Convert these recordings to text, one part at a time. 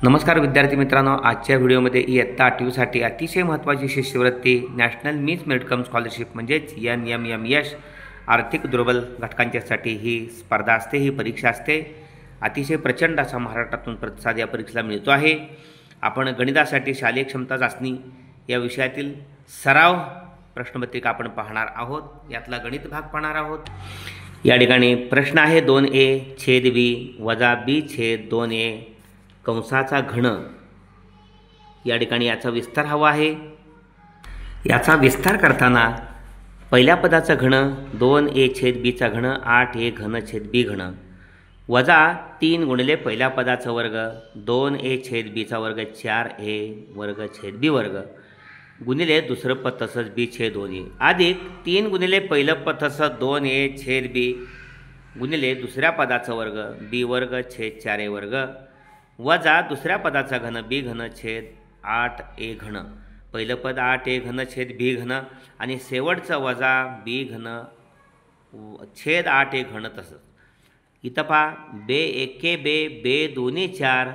नमस्कार विद्यार्थी मित्रांनो, आजच्या व्हिडिओमध्ये इयत्ता 8वीसाठी अतिशय महत्त्वाची शिष्यवृत्ती नॅशनल मीन्स मेरिट स्कॉलरशिप म्हणजेच NMMS आर्थिक दुर्बल घटकांच्यासाठी ही स्पर्धा असते, ही परीक्षा असते। अतिशय प्रचंड असा महाराष्ट्रातून प्रतिसाद या परीक्षेला मिळतो आहे। आपण गणितासाठी शालेय क्षमता चाचणी या विषयातील सराव प्रश्नपत्रिका आपण पाहणार आहोत। यातला गणित भाग पाहणार आहोत। या ठिकाणी प्रश्न आहे 2a/b वजा b/2a कंसाचा घन। या ठिकाणी याचा विस्तार हवा आहे। याचा विस्तार करताना पहिल्या पदाचा घन 2a/b चा घन 8a घन/b घन वजा 3 गुणिले पहिल्या पदाचा वर्ग 2a/b चा वर्ग 4a वर्ग/b वर्ग गुणिले दुसरं पद तसंच b/2a अधिक 3 गुणिले पहिलं पद तसंच 2a/b गुणिले दुसऱ्या पदाचा वर्ग b वर्ग/4a वर्ग वजा दुसऱ्या पदाचा घन b घन/8a घन। पहिलं पद 8a घन/b घन आणि शेवटचं वजा b घन/8a घन। तसंच इथं पहा b1 बे b2 4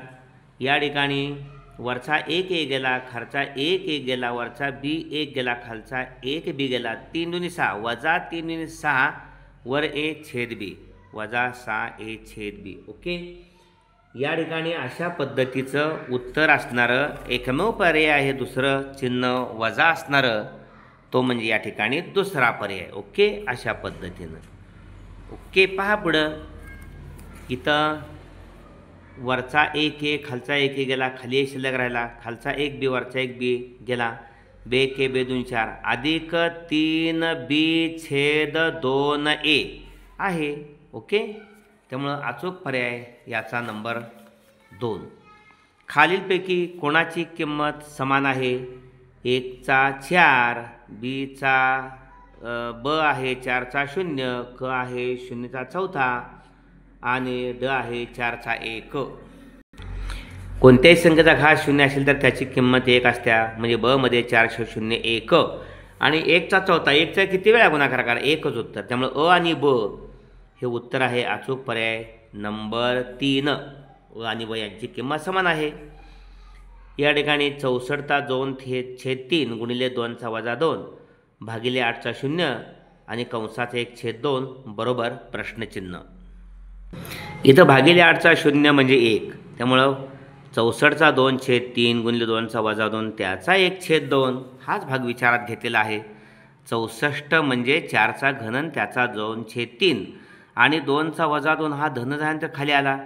या ठिकाणी वरचा 1a गेला, खालचा 1a गेला, वरचा b1 गेला, खालचा 1b गेला, 3 दुनी 6 वजा 3 दुनी 6 वर a/b वजा 6a/b। ओके, या ठिकाणी अशा पद्धतीचं उत्तर असणारं एकमेव पर्याय आहे दुसरं चिन्ह वजा असणारं, तो म्हणजे या ठिकाणी दुसरा पर्याय। ओके, अशा पद्धतीनं। ओके, पहा पुढं इथं वरचा 1a खालचा 1a गेला, खाली 1 शिल्लक राहिला, खालचा 1b वरचा 1b गेला, b1 b2 4 अधिक 3b/2a आहे। ओके, त्यामुळं अचूक पर्याय याचा नंबर 2। खालीलपैकी कोणाची किंमत समान आहे? 1 चा 4, b आहे 4 चा 0, क आहे 0 चा चौथा आणि ड आहे 4 चा 1। कोणत्याही संख्येचा घात 0 असेल तर त्याची किंमत 1 असते, म्हणजे ब मध्ये 4 0 1 आणि 1 चा चौथा 1 चा किती वेळा गुणाकार करा? एकच उत्तर, त्यामुळे अ आणि ब हे उत्तर आहे। अचूक पर्याय नंबर 3, अ आणि ब यांची किंमत समान आहे। या ठिकाणी 64/2/3 गुणिले 2 वजा 2 भागिले 8 0 आणि कंसाचा 1/2 बरोबर प्रश्नचिन्ह। इथं भागिले 8 0 म्हणजे 1, त्यामुळं 64/2/3 गुणिले 2 वजा 2 त्याचा 1/2 हाच भाग विचारात घेतलेला आहे। 64 म्हणजे 4चा घन त्याचा 2/3 आणि 2 वजा 2 हा धन झाल्यानंतर खाली आला।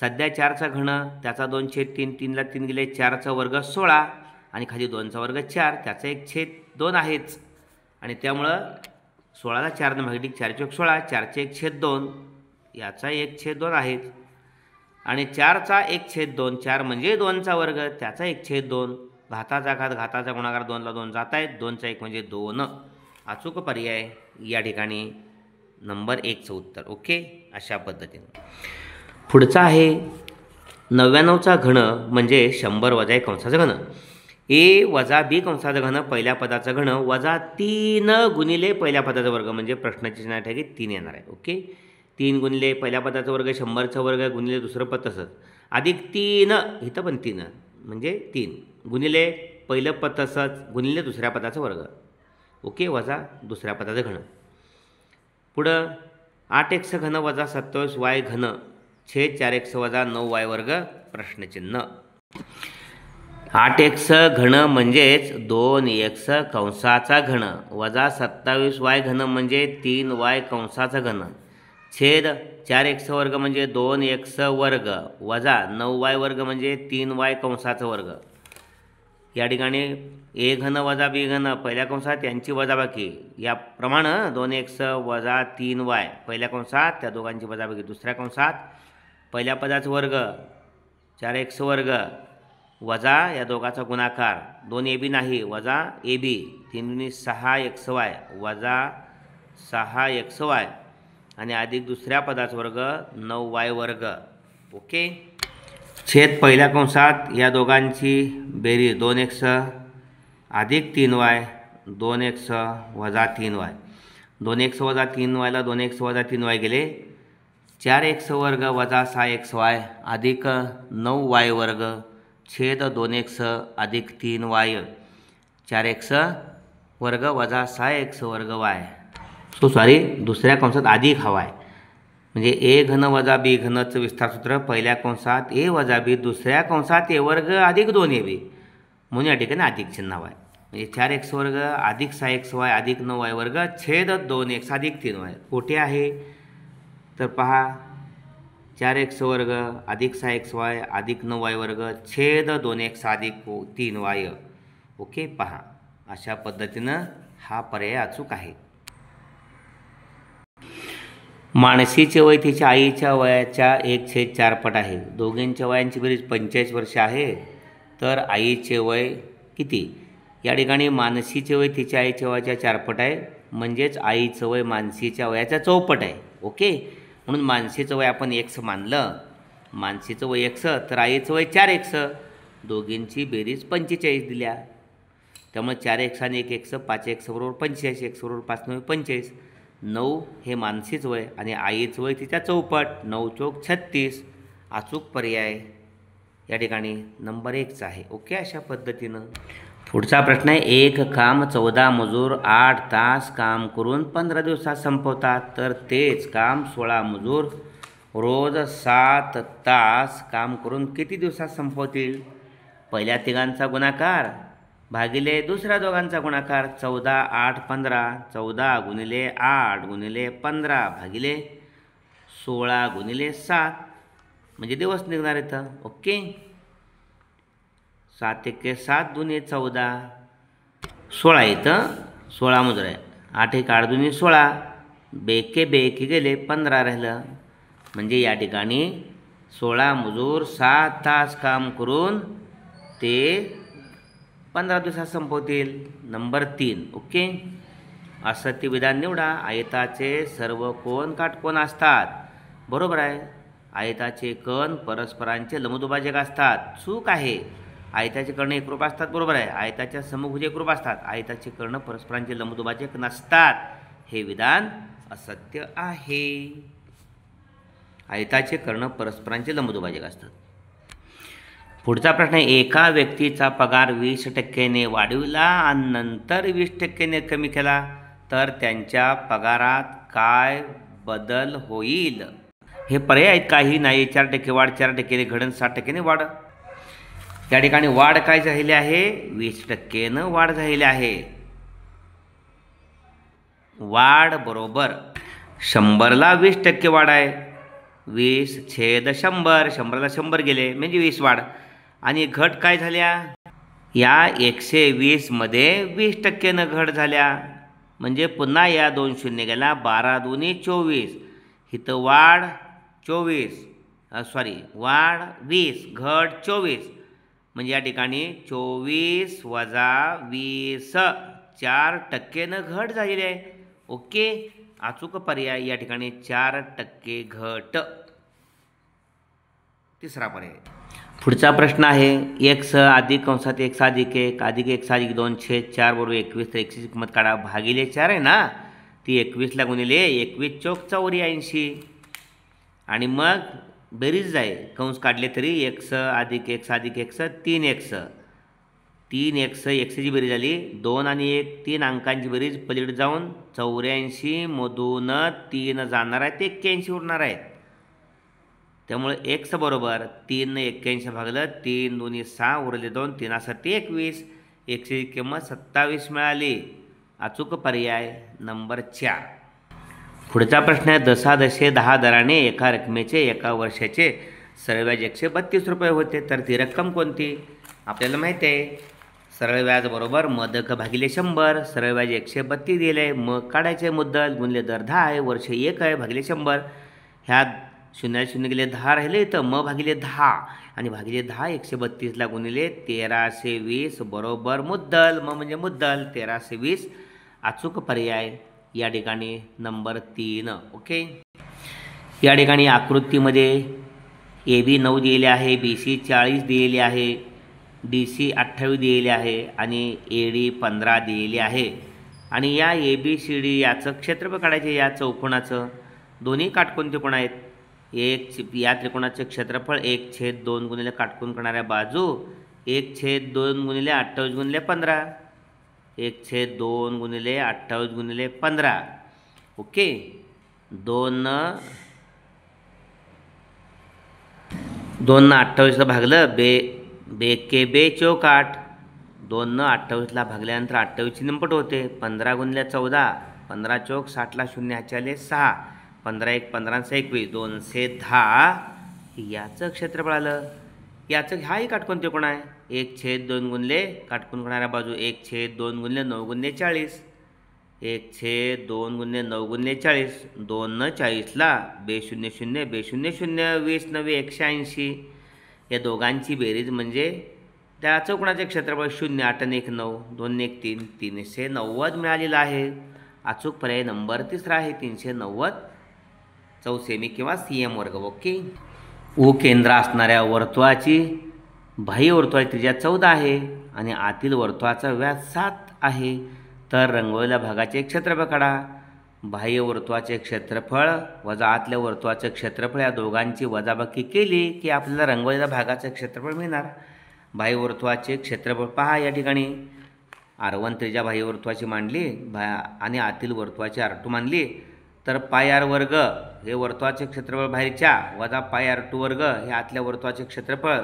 सध्या 4चा घन त्याचा 2/3, 3ला 3 गेले 4चा वर्ग 16 आणि खाली 2चा वर्ग 4 त्याचा 1/2 आहेच आणि त्यामुळं 16ला 4 भागिले 4 × 16 4चे 1/2 याचा 1/2 आहे आणि 4चा 1/2 4 म्हणजे 2चा वर्ग त्याचा 1/2 घाताचा घात घाताचा गुणाकार 2ला 2 जात आहेत, 2चा 1 म्हणजे 2। अचूक पर्याय या ठिकाणी नंबर 1चं उत्तर। ओके, अशा पद्धतीने। पुढचा आहे 99चा घन म्हणजे 100 वजा 1 कंसाचा घन। a वजा b कंसाचा घन पहिल्या पदाचा घन वजा 3 गुणिले पहिल्या पदाचा वर्ग म्हणजे प्रश्नाची चिन्ह ठेके 3 येणार आहे। ओके, 3 गुणिले पहिल्या पदाचा वर्ग 100चा वर्ग गुणिले दुसरं पद तसंच अधिक 3 इथं पण 3 म्हणजे 3 गुणिले पहिलं पद तसंच गुणिले दुसऱ्या पदाचा वर्ग। ओके, वजा दुसऱ्या पदाचं घन। पुढं 8x घन वजा 27y घन छेद 4x वजा 9y वर्ग प्रश्नचिन्ह। 8x घन म्हणजेच 2x कंसाचा घन वजा 27y घन म्हणजे 3y कंसाचा घन छेद 4x वर्ग म्हणजे 2x वर्ग वजा 9y वर्ग म्हणजे 3y कंसाचा वर्ग। या ठिकाणी a घन वजा b घन पहिल्या कंसात यांची वजाबाकी याप्रमाणे 2x वजा 3y पहिल्या कंसात त्या दोघांची वजाबाकी दुसऱ्या कंसात पहिल्या पदाचा वर्ग 4x वर्ग वजा या दोघाचा गुणाकार 2ab नाही वजा ab 3 दुनी 6xy वजा 6xy आणि अधिक दुसऱ्या पदाचा वर्ग 9y वर्ग। ओके, छेद पहिल्या कंसात या दोघांची बेरीज 2x अधिक 3y 2x वजा 3y 2x वजा 3yला 2x वजा 3y गेले 4x वर्ग वजा 6xy अधिक 9y वर्ग छेद 2x अधिक 3y 4x वर्ग वजा 6x वर्ग y. सॉरी, दुसऱ्या कंसात अधिक हवा आहे, म्हणजे ए घन वजा बी घनचं विस्तार सूत्र पहिल्या कंसात ए वजा बी, दुसऱ्या कंसात ए वर्ग अधिक 2ab, म्हणून या ठिकाणी अधिक चिन्ह हवं आहे. म्हणजे 4x वर्ग अधिक 6xy अधिक 9y वर्ग छेद 2x अधिक 3y. कुठे आहे तर पहा, 4x वर्ग अधिक 6xy अधिक 9y वर्ग छेद 2x अधिक 3y. ओके, पहा अशा पद्धतीनं हा पर्याय अचूक आहे. मानसीचे वय तिच्या आईच्या वयाच्या 1/4 पट आहे. दोघींच्या वयांची बेरीज 45 वर्ष आहे, तर आईचे वय किती? या ठिकाणी मानसीचे वय तिच्या आईच्या वयाच्या 4 पट आहे, म्हणजेच आईचं वय मानसीच्या वयाच्या 4 पट आहे. ओके, म्हणून मानसीचं वय आपण x मानलं, मानसीचं वय x तर आईचं वय 4x, दोघींची बेरीज 45 दिल्या. त्यामुळे 4x आणि 1x 5x बरोबर 45, x बरोबर 5 9 45. 9 हे मानसीचं वय आणि आईचं वय तिच्या 4 पट, 9 चौक 36. अचूक पर्याय या ठिकाणी नंबर 1 आहे. ओके, अशा पद्धतीनं पुढचा प्रश्न आहे, एक काम 14 मजूर 8 तास काम करून 15 दिवसात संपवतात, तर तेच काम 16 मजूर रोज 7 तास काम करून किती दिवसात संपवतील? पहिल्या तिघांचा गुणाकार भागिले दुसऱ्या दोघांचा गुणाकार. 14 8 15, 14 गुणिले 8 गुणिले 15 भागिले 16 गुणिले 7, म्हणजे दिवस निघणार इथं. ओके, 7 1 7 दुनी 14, 16 इथं 16 मजूर आहे. 8 1 8 दुनी 16, बेके बेकी गेले 15 राहिलं, म्हणजे या ठिकाणी 16 मजूर 7 तास काम करून ते 15 दिवसात संपवतील. नंबर 3. ओके, असत्य विधान निवडा. आयताचे सर्व कोन काटकोन असतात. बरोबर आहे, आयताचे कण परस्परांचे लंबदुभाजक असतात. चूक आहे, आयताचे कर्ण एकरूप असतात. बरोबर आहे, आयताच्या समभुज एकरूप असतात. आयताचे कर्ण परस्परांचे लंबदुभाजक नसतात. हे विधान असत्य आहे. आयताचे कर्ण परस्परांचे लंबदुभाजक असतात. पुढचा प्रश्न आहे, एका व्यक्तीचा पगार 20% वाढविला आणि नंतर 20% कमी केला, तर त्यांच्या पगारात काय बदल होईल? हे पर्याय आहेत. काही नाही, 4% वाढ, 4% घडण, 60% वाढ. या ठिकाणी वाढ काय झालेली आहे? 20% वाढ झालेली आहे. वाढ बरोबर 100ला 20% वाढ आहे. 20/100, 100ला 100 गेले म्हणजे 20 वाढ. आणि घट काय झाल्या? या 120 मध्ये 20% घट झाल्या, म्हणजे पुन्हा या 2 शून्य गेला. 12 दुनी 24, इथं वाढ 24, वाढ 20 घट 24, म्हणजे या ठिकाणी 24 वजा 20 4% घट झालेली आहे. ओके, अचूक पर्याय या ठिकाणी 4% घट. तिसरा पर्याय. पुढचा प्रश्न आहे, x अधिक कंसात x अधिक 1 अधिक x अधिक 2 छेद 4 बरोबर 21, तर xची किंमत काढा. भागिले 4 आहे ना, ती 21ला गुणिले 21 चौक 84, आणि मग बेरीज आहे. कंस काढले तरी x अधिक x अधिक x 3x, 3x xची बेरीज झाली. 2 आणि 1 3 अंकांची बेरीज पलीकडे जाऊन 84 मधून 3 जाणार आहे, ते 81 उरणार आहेत. त्यामुळे x बरोबर 3 ने 81 भागलं, 3 दुनी 6 उरले 2, 3 7 21, xची किंमत 27 मिळाली. अचूक पर्याय नंबर 4. पुढचा प्रश्न आहे, दशादशे 10 दराने एका रकमेचे एका वर्षाचे सरळ व्याज 132 रुपये होते, तर ती रक्कम कोणती? आपल्याला माहिती आहे, सरळ व्याज बरोबर मदक भागिले 100. सरळ व्याज 132 दिले आहे, मग काढायचे मुद्दल गुणले दर 10 आहे, वर्ष 1 आहे, भागिले 100. ह्या 0 0 गेले 10 राहिले, तर म भागिले 10 आणि भागिले 10 132ला गुणिले 1320 बरोबर मुद्दल. म म्हणजे मुद्दल 1320. अचूक पर्याय या ठिकाणी नंबर 3. ओके, या ठिकाणी आकृतीमध्ये AB 9 दिलेले आहे, BC 40 दिलेले आहे, DC 28 दिलेले आहे आणि AD 15 दिलेले आहे. आणि या ABCD याचं क्षेत्रफळ काढायचे. या चौकोनाचं दोन्ही काटकोन त्रिकोण आहेत. या त्रिकोणाचे क्षेत्रफळ 1/2 गुणिले काटकोन करणाऱ्या बाजू 1/2 गुणिले 28 गुणिले 15. 1/2 गुणिले 28 गुणिले 15. ओके. 2 2 28ला भागलं बेके बे चौक 8. 2 28ला भागल्यानंतर 28ची निमपट होते. 15 गुणिले 14. 15 चौक 60ला 0 ह्याच्याले 6. 15 1 15 21 210. याचं क्षेत्रफळ आलं. याचं हाही काटकोन त्रिकोण आहे. 1/2 गुणिले काटकोन करणाऱ्या बाजू 1/2 गुणिले 9 गुणिले 40. 1/2 गुणिले 9 गुणिले 40. 2 40ला बे 0 0 बे 0 0 20 9 180. या दोघांची बेरीज म्हणजे त्या चौकोनाचे क्षेत्रफळ 0 8 1 9 2 1 3 390 मिळालेलं आहे. अचूक पर्याय नंबर 3 आहे 390 चौसेमी किंवा CM वर्ग. ओके. ओ केंद्र असणाऱ्या वर्तुळाची बाह्य वर्तुळाची त्रिज्या 14 आहे आणि आतील वर्तुळाचा व्यास 7 आहे. तर रंगवलेल्या भागाचे क्षेत्रफळ काढा. बाह्य वर्तुळाचे क्षेत्रफळ वजा आतल्या वर्तुळाचे क्षेत्रफळ या दोघांची वजाबाकी केली की आपल्याला रंगवलेल्या भागाचे क्षेत्रफळ मिळणार. बाह्य वर्तुळाचे क्षेत्रफळ पहा. या ठिकाणी R1 त्रिज्या बाह्य वर्तुळाची मांडली आणि आतील वर्तुळाची R2 मानली तर पाय R वर्ग हे वर्तुळाचे क्षेत्रफळ बाहेरच्या वजा पाय R2 वर्ग हे आतल्या वर्तुळाचे क्षेत्रफळ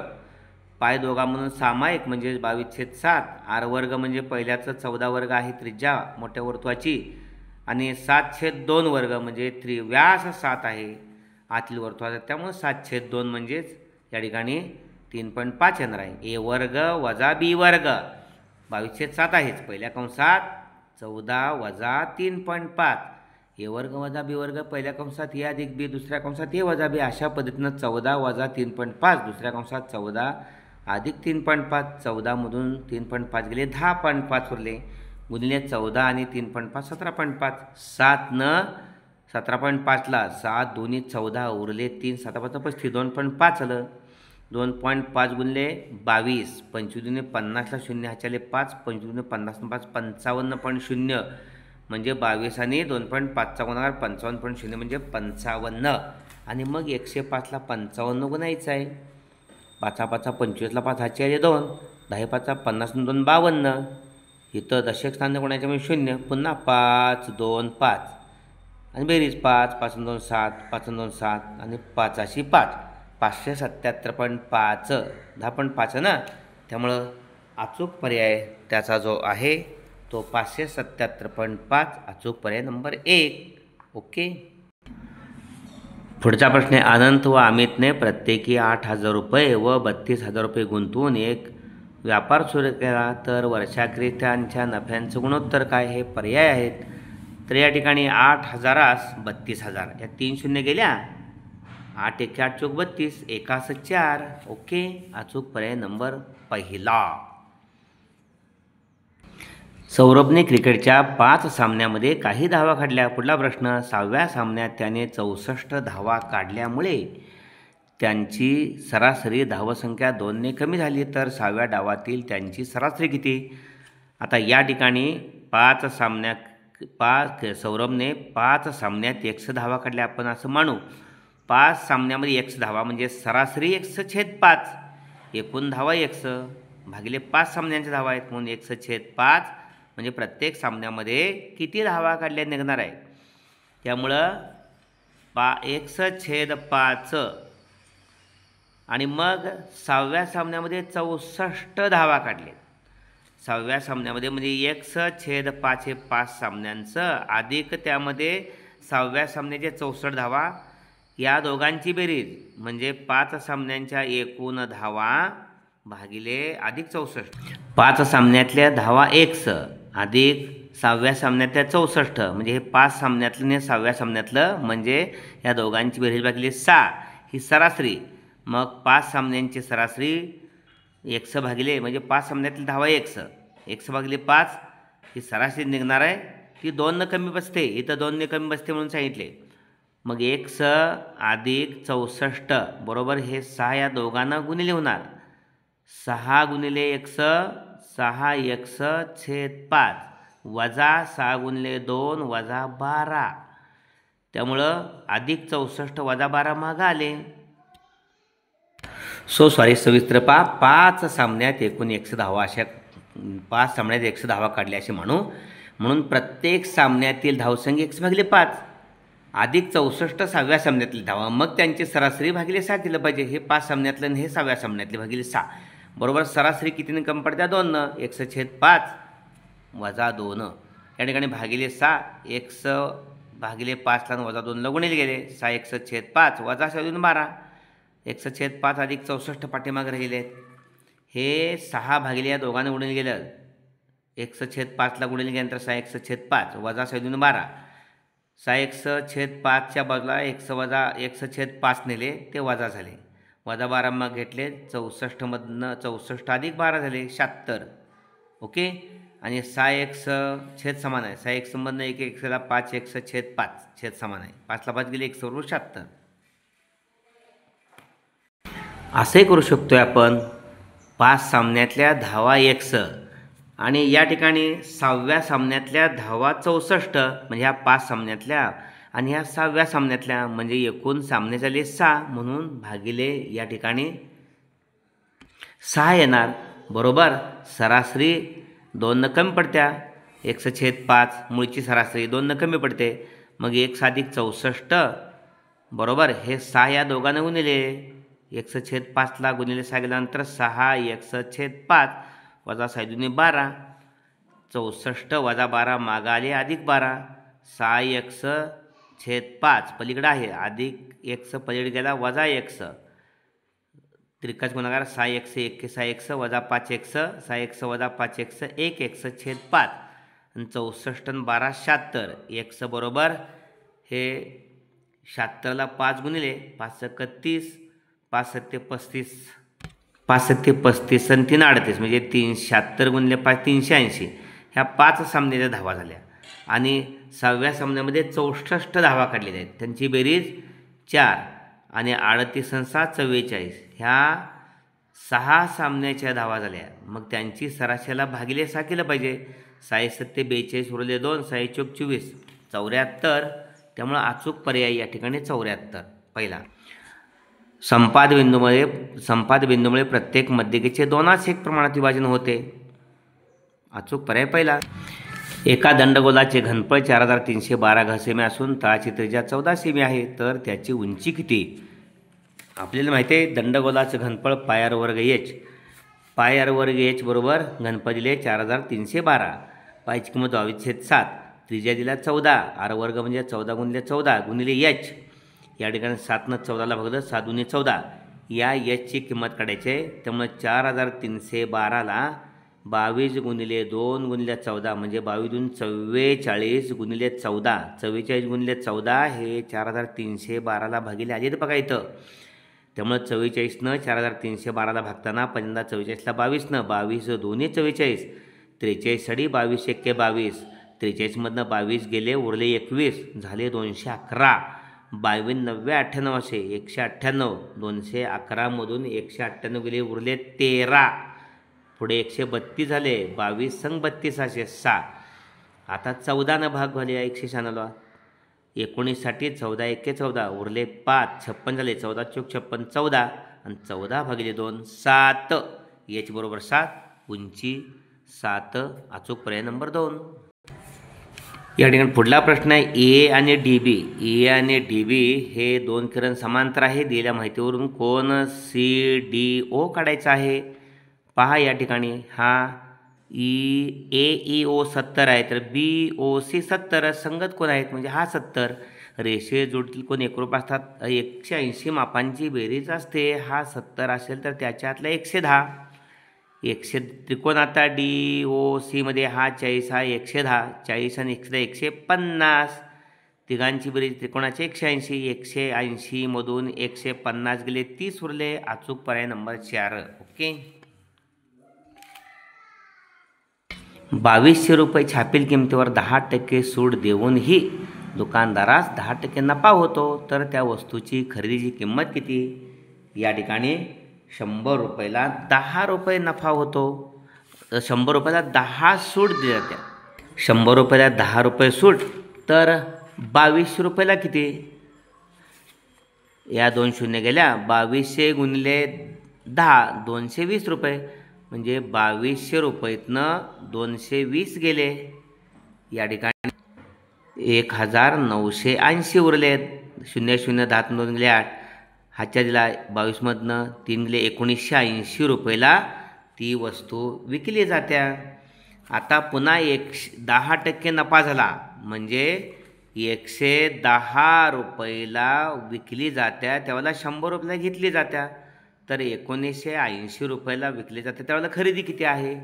पाय दोघा म्हणून सामायिक म्हणजे 22/7. R वर्ग म्हणजे पहिल्याचं 14 वर्ग आहे त्रिज्या मोठ्या वर्तुळाची आणि 7/2 वर्ग म्हणजे व्यास 7 आहे आतील वर्तुळाचा. त्यामुळे 7/2 म्हणजेच या ठिकाणी 3.5 येणार आहे. A वर्ग वजा B वर्ग 22/7 आहेच. पहिल्या कंसात 14 वजा 3.5. A वर्ग वजा B वर्ग पहिल्या कंसात A अधिक B दुसऱ्या कंसात A वजा B. अशा पद्धतीनं 14 वजा 3.5 दुसऱ्या कंसात 14 अधिक 3.5. 14मधून 3.5 गेले 10.5 उरले गुणिले 14 आणि 3.5 17.5. 7 17.5ला 7 2 14 उरले 3 7 5 35 2.5 आलं. 2.5 गुणिले 22 25 50ला 0 ह्याच्याले 5 25 50 5 55.0 म्हणजे 22 आणि 2.5चा गुणाकार 55.0 म्हणजे 55. आणि मग 105ला 55 गुणायचं आहे. 5 5 25ला 5 ह्याचे आले 2 10 5 50 2 52. इथं दशक स्थान गुणायचं म्हणजे 0. पुन्हा 5 2 5 आणि बेरीज 5 5 2 7 5 2 7 आणि 5 अशी 5 577.5 10.5 ना. त्यामुळं अचूक पर्याय त्याचा जो आहे तो 577.5 अचूक पर्याय नंबर 1. ओके. पुढचा प्रश्न आहे. अनंत व अमितने प्रत्येकी 8,000 रुपये व 32,000 रुपये गुंतवून एक व्यापार सुरू केला तर वर्षाखेरीस त्यांच्या नफ्याचं गुणोत्तर काय? हे पर्याय आहेत. तर या ठिकाणी 8,000 32,000 या 3 शून्य गेल्या. 8 1 8 चौक 32 1 4. ओके. अचूक पर्याय नंबर 1. सौरभने क्रिकेटच्या 5 सामन्यामध्ये काही धावा काढल्या. पुढला प्रश्न. 6व्या सामन्यात त्याने 64 धावा काढल्यामुळे त्यांची सरासरी धावसंख्या 2ने कमी झाली. तर 6व्या डावातील त्यांची सरासरी किती? आता या ठिकाणी सौरभने 5 सामन्यात 100 धावा काढल्या आपण असं मानू. 5 सामन्यामध्ये 100 धावा म्हणजे सरासरी 100/5. एकूण धावा 100 भागिले 5 सामन्यांच्या धावा आहेत म्हणून 100/5 म्हणजे प्रत्येक सामन्यामध्ये किती धावा काढल्या निघणार आहे. त्यामुळं 100/5 आणि मग 6व्या सामन्यामध्ये 64 धावा काढले. 6व्या सामन्यामध्ये म्हणजे 100/5 हे 5 सामन्यांचं अधिक त्यामध्ये 6व्या सामन्याचे 64 धावा या दोघांची बेरीज म्हणजे 5 सामन्यांच्या एकूण धावा भागिले अधिक 64. 5 सामन्यातल्या धावा 100 अधिक 6व्या सामन्यातल्या 64 म्हणजे हे 5 सामन्यातलं आणि 6व्या सामन्यातलं म्हणजे या दोघांची बेरीज भागिले 6 ही सरासरी. मग 5 सामन्यांची सरासरी 100 भागिले म्हणजे 5 सामन्यातली धावा 100 भागिले 5 ही सरासरी निघणार आहे. ती 2 कमी बसते. इथं 2 कमी बसते म्हणून सांगितले. मग 100 अधिक 64 बरोबर हे 6 या दोघांना गुणिले होणार. 6 गुणिले 100 6 100/5 वजा 6 गुणिले 2 वजा 12 त्यामुळं अधिक 64 वजा 12 मागं आले. सविस्तर पहा. 5 सामन्यात एकूण 110 अशा 5 सामन्यात 110 काढले असे म्हणून प्रत्येक सामन्यातील धावसंख्या 1/5 अधिक 64 6व्या सामन्यातली धावा, मग त्यांची सरासरी भागिले 6 केलं पाहिजे. हे 5 सामन्यातलं आणि हे 6व्या सामन्यातले भागिले 6 बरोबर. सरासरी कितीने कमी पडत्या? 2 1/5 वजा 2 या ठिकाणी भागिले 6 1/5 वजा 2 गुणिले गेले 6 1/5 वजा 12 1/5 अधिक 64 पाठीमागे राहिले आहेत. हे 6 भागिले या दोघांना गुणिले गेलं 1/5 गुणिले गेल्यानंतर 6 1/5 वजा 12 6 1/5च्या बाजूला 1/5 नेले ते वजा झाले. वजा 12 मग घेतले 64मधनं 64 अधिक 12 झाले 76. ओके. आणि 6 1 समान आहे. 6 1मधनं 1 1ला 5 1/5 समान आहे. 5ला 5 गेले 1 बरोबर 76. असे करू शकतोय आपण 5 सामन्यातल्या धावा 1 आणि या ठिकाणी 6व्या सामन्यातल्या धावा 64 म्हणजे ह्या 5 सामन्यातल्या आणि ह्या 6व्या सामन्यातल्या म्हणजे एकूण सामने झाले 6 म्हणून भागिले या ठिकाणी 6 येणार बरोबर. सरासरी 2 कमी पडत्या 1/5 मूळची सरासरी 2 कमी पडते. मग 1 अधिक 64 बरोबर. हे 6 या दोघांना गुणिले 1/5ला गुणिले 6 गेल्यानंतर 6 1/5 वजा 6 12 64 वजा 12 मागं आले अधिक 12 6 1/5 पलीकडे आहे अधिक 1 पलीकडे गेला वजा 1 त्रिकाच गुणाकार 6 1 1 6 1 वजा 5 1 6 1 वजा 5 1 1 1/5 आणि 64 आणि 12 76 1 बरोबर. हे 76ला 5 गुणिले 5 31 5 7 35 5 7 35 आणि 3 38 म्हणजे 376 गुणिले 5 380. ह्या 5 सामन्याच्या धावा झाल्या आणि 6व्या सामन्यामध्ये 64 धावा काढलेल्या आहेत. त्यांची बेरीज 4 आणि 38 आणि 7 44 ह्या 6 सामन्याच्या धावा झाल्या. मग त्यांची सरासरीला भागिले 6 केलं पाहिजे. 6 7 42 उरले 2 6 4 24 74. त्यामुळं अचूक पर्याय या ठिकाणी 74 पहिला. संपाद बिंदूमुळे प्रत्येक मध्यकेचे 2:1 प्रमाणात विभाजन होते. अचूक पर्याय पहिला. एका दंडगोलाचे घनफळ 4312 घनसेमी असून तळाची त्रिज्या 14 सेमी आहे तर त्याची उंची किती? आपल्याला माहिती आहे दंडगोलाचं घनफळ पाय वर्ग एच बरोबर घनफळ दिले 4312. पायची किंमत 22/7 त्रिज्या दिला 14 आर वर्ग म्हणजे 14 गुणिले 14 गुणिले एच या ठिकाणी 7 14ला भागलं 7 दूनी 14 या एचची किंमत काढायची आहे. त्यामुळे 4312ला 22 गुणिले 2 गुणिले 14 म्हणजे 22 दून 44 गुणिले 14 44 गुणिले 14 हे 4312ला भागिले आले तर बघा इथं. त्यामुळे 44नं 4312ला भागताना पहिल्यांदा 44ला 22नं 22 दोन्ही 44 43 साडी 22 एक्के 22 43मधनं 22 गेले उरले 21 झाले 211. 22 90 98 असे 198 211मधून 198 गेले उरले 13 पुढे 132 झाले 22 संग 32 असे 6. आता 14 भाग झाले 196 19 साठी 14 एक्के 14 उरले 5 56 झाले 14 चौक 56 14 आणि 14 भागिले 2 7 एच बरोबर 7 उंची 7 अचूक पर्याय नंबर 2. या ठिकाणी पुढला प्रश्न आहे ए आणि डी बी हे 2 किरण समांतर आहे. दिलेल्या माहितीवरून कोण CDO काढायचा आहे. पहा या ठिकाणी हा AEO 70 आहे तर BOC 70 संगत कोण आहेत म्हणजे हा 70. रेषे जोडतील कोण एकरूप असतात 180 मापांची बेरीज असते. हा 70 असेल तर त्याच्यातला 110 त्रिकोण आता DOC मध्ये हा 40 हा 110 40 आणि 150 तिघांची बेरीज त्रिकोणाचे 180 180 मधून 150 गेले 30 उरले अचूक पर्याय नंबर 4. ओके. 2200 रुपये छापील किमतीवर 10% सूट देऊनही दुकानदारास 10% नफा होतो तर त्या वस्तूची खरेदीची किंमत किती? या ठिकाणी 100 रुपयाला 10 रुपये नफा होतो. 100 रुपयाला 10 सूट दिल्या जाते. 100 रुपयाला 10 रुपये सूट तर 2200 रुपयाला किती? या 2 शून्य गेल्या. 2200 गुणिले 10 220 रुपये. म्हणजे 2200 रुपयातनं 220 गेले. या ठिकाणी 1980 उरलेत. 0 0 10 2 गेले 8. हातच्या दिला 22मधनं 3 गेले 1980 रुपयाला ती वस्तू विकली जात्या. आता पुन्हा 10% नफा झाला म्हणजे 110 रुपयाला विकली जात्या. त्यावेळेला 100 रुपयाला घेतली जात्या. तर 1980 रुपयाला विकली जाते. त्यावेळेला खरेदी किती आहे?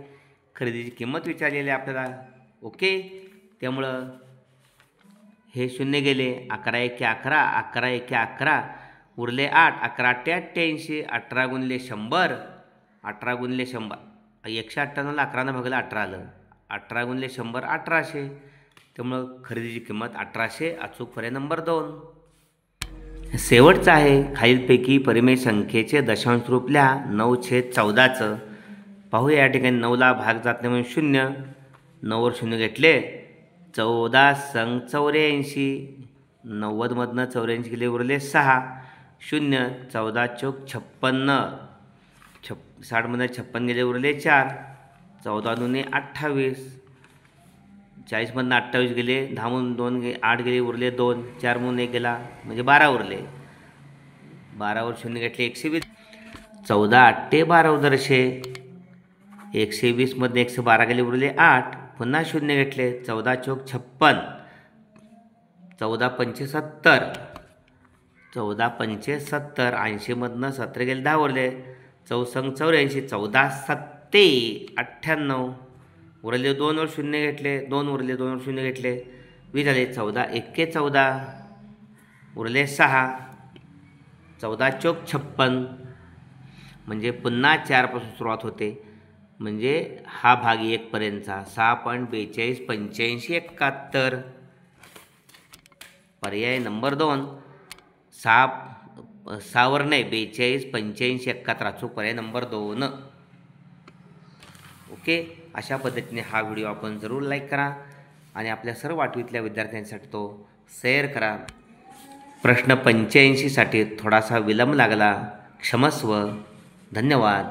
खरेदीची किंमत विचारलेली आहे आपल्याला. ओके. त्यामुळं हे शून्य गेले. 11 1 11 11 1 11 उरले 8. 11 8 88. 18 गुणिले 100 18 गुणिले 100 198ला 11 भागलं 18 आलं. 18 गुणिले 100 1800. त्यामुळं खरेदीची किंमत 1800. अचूक पर्याय नंबर 2. शेवटचं आहे. खालीलपैकी परिमेय संख्येचे दशांश रूप लिहा. 9/14चं पाहूया. या ठिकाणी 9ला भाग जात नाही म्हणून 0. 9वर 0 घेतले. 14 संग 84. 90मधनं 84 गेले उरले 6. 0 14 चौक 56. 60मधनं 56 गेले उरले 4. 14 दुने 28. 40मधनं 28 गेले. 10 म्हणून 2 8 गेले उरले 2. 4 म्हणून 1 गेला म्हणजे 12 उरले. 12वर 0 घेतले 120. 14 8 12 उदरशे. 120मधनं 112 गेले उरले 8. पुन्हा 0 घेतले. 14 चौक 56. 14 पंचे 70. 14 पंचे 70. 80मधनं 17 गेले 10 उरले. 14 84. 14 7 98 उरले. 2वर 0 घेतले. 2 उरले. 2वर 0 घेतले 20 झाले. 14 1 14 उरले 6. 14 चौक 56. म्हणजे पुन्हा 4पासून सुरुवात होते. म्हणजे हा भाग 1 पर्यंतचा 6.42 85 71. पर्याय नंबर 2. 6वर नाही 42 85 71 अचूक पर्याय नंबर 2. ओके. अशा पद्धतीने हा व्हिडिओ आपण जरूर लाईक करा आणि आपल्या सर्व आठवीतल्या विद्यार्थ्यांसाठी तो शेअर करा. प्रश्न 85साठी थोडासा विलंब लागला. क्षमस्व. धन्यवाद.